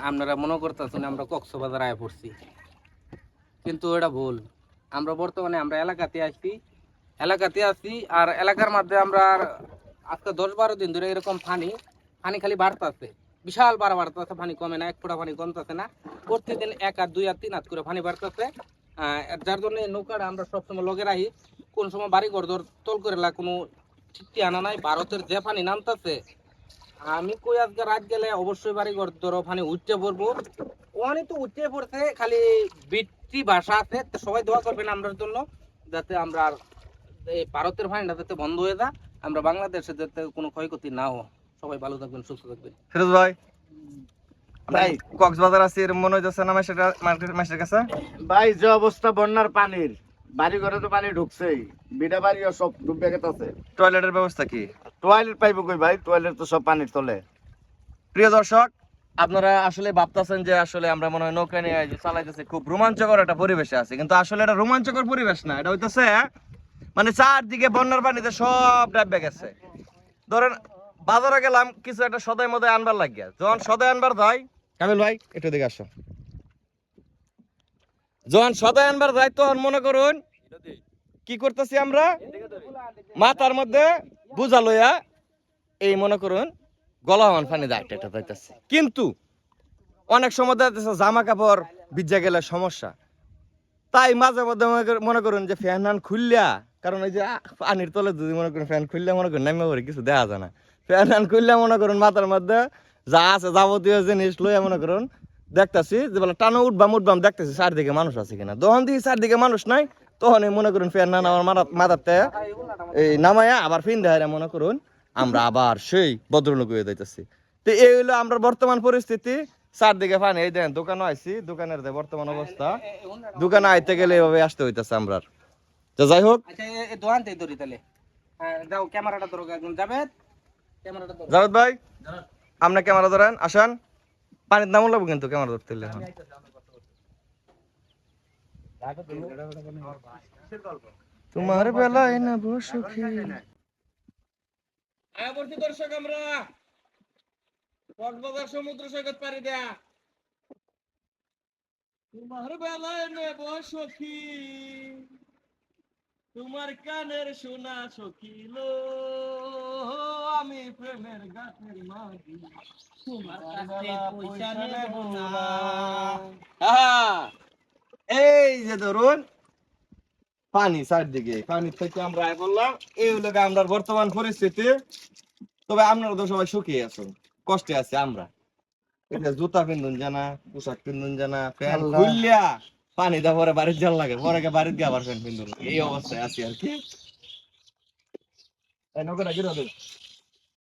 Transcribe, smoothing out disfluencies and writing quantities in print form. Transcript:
আপনারা মনে করতেছেন আমরা কক্সবাজার আয়া পড়ছি, কিন্তু এটা ভুল। আমরা বর্তমানে আমরা এলাকাতে আছি আর এলাকার মধ্যে আমরা আজকে 10-12 দিন ধরে এরকম পানি খালি বাড়তেছে, বিশাল বাড়তেছে, পানি কমে না, এক ফোঁটা পানি কমতেছে না, প্রতিদিন 1 আর 2 আর 3 হাত করে পানি বাড়তেছে। যার জন্য নৌকাটা আমরা সবসময় লগে রাখি, কোন সময় বাড়ি ঘর তল করে কোনো ঠিকটি আনা নাই। ভারতের যে পানি নামতেছে, আমি কই আজকে রাত গেলে অবশ্যই বাড়ি ঘর ধরো পানি উঠতে পড়বো। ওখানে তো উঠতে পড়ছে, খালি বৃষ্টি ভাষা আছে। সবাই দোয়া করবেন আমরার জন্য, যাতে আমরা এই ভারতের পানিটা যাতে বন্ধ হয়ে যায়, আমরা বাংলাদেশে যাতে কোনো ক্ষয়ক্ষতি না হয়। সবাই ভালো থাকবেন, সুস্থ থাকবেন। ফিরোজ ভাই, ভাই কক্সবাজার আছে এর মনে হচ্ছে না মাসের কাছে? ভাই যে অবস্থা বন্যার পানির, বাড়ি ঘরে তো পানি ঢুকছেই, বিটা বাড়িও সব ডুবে গেছে। টয়লেটের ব্যবস্থা কি? টয়লেট পাইবো কই ভাই? টয়লেট তো সব পানির তলে। প্রিয় দর্শক, আপনারা আসলে ভাবতেছেন যে আসলে আমরা মনে হয় নৌকা নিয়ে চালাইতেছি, খুব রোমাঞ্চকর একটা পরিবেশে আছে, কিন্তু আসলে এটা রোমাঞ্চকর পরিবেশ না। এটা হইতেছে মানে চারদিকে বন্যার পানিতে সব ডাববে গেছে। ধরেন বাজারে গেলাম কিছু একটা সদাই মদাই আনবার লাগিয়া, যখন সদাই আনবার যাই, কামিল ভাই একটু দিকে আসো, যখন সদাই আনবার যাই তখন মনে করুন কি করতেছি আমরা, মাথার মধ্যে বুঝা লইয়া এই মনে করুন গলামান পানি যাইতেছে, কিন্তু অনেক সময় যাইতেছে জামা কাপড় ভিজা গেলে সমস্যা। তাই মাঝে মধ্যে মনে করুন যে ফ্যান খুললিয়া, কারণ এই যে পানির তলে যদি মনে করুন ফ্যান খুললে মনে করুন নামে পড়ে কিছু দেখা যায় না, ফ্যান খুললে মনে করুন মাথার মধ্যে যা আছে যাবতীয় জিনিস লইয়া মনে করুন দেখতেছি যে বলে টানো উঠবাম দেখতেছি চারদিকে মানুষ আছে কিনা। যখন দিকে চারদিকে মানুষ নাই তখন মনে করুন ফ্যান না আমার মাথাতে এই নামাইয়া আবার ফিন দেয় মনে করুন আমরা আবার সেই ভদ্রলোক হয়ে যাইতেছি। তো এই হলো আমরা বর্তমান পরিস্থিতি, চারদিকে পানি। এই দেন দোকানে আইছি, দোকানের যে বর্তমান অবস্থা, দোকানে আইতে গেলে এভাবে আসতে হইতেছে আমরা। তো যাই হোক, জাভেদ ভাই আপনি ক্যামেরা ধরেন, আসেন, পানির নাম লাগবো কিন্তু ক্যামেরা ধরতে হলে। তোমার বেলায় না বসুখী। দর্শক আমরা কক্সবাজার সমুদ্র সৈকত পাড়ি দেয়া, তোমার বেলায় নেব সখী, তোমার কানের শোনা সখিল, আমি প্রেমের গাছের মাঝি, তোমার কাছে পয়সা নেব না। এই যে ধরুন পানি চারদিকে, পানি থেকে আমরা আয় বললাম, এই হলো আমরা বর্তমান পরিস্থিতি। তবে আপনারা তো সবাই সুখী আছেন, কষ্টে আছে আমরা। জুতা পিন্ধুন জানা, পোশাক পিন্ধুন জানা, ফ্যান খুললিয়া পানি দা পরে বাড়ির জল লাগে, পরে বাড়ির গিয়ে আবার ফ্যান পিন্ধুন, এই অবস্থায় আছি আর কি।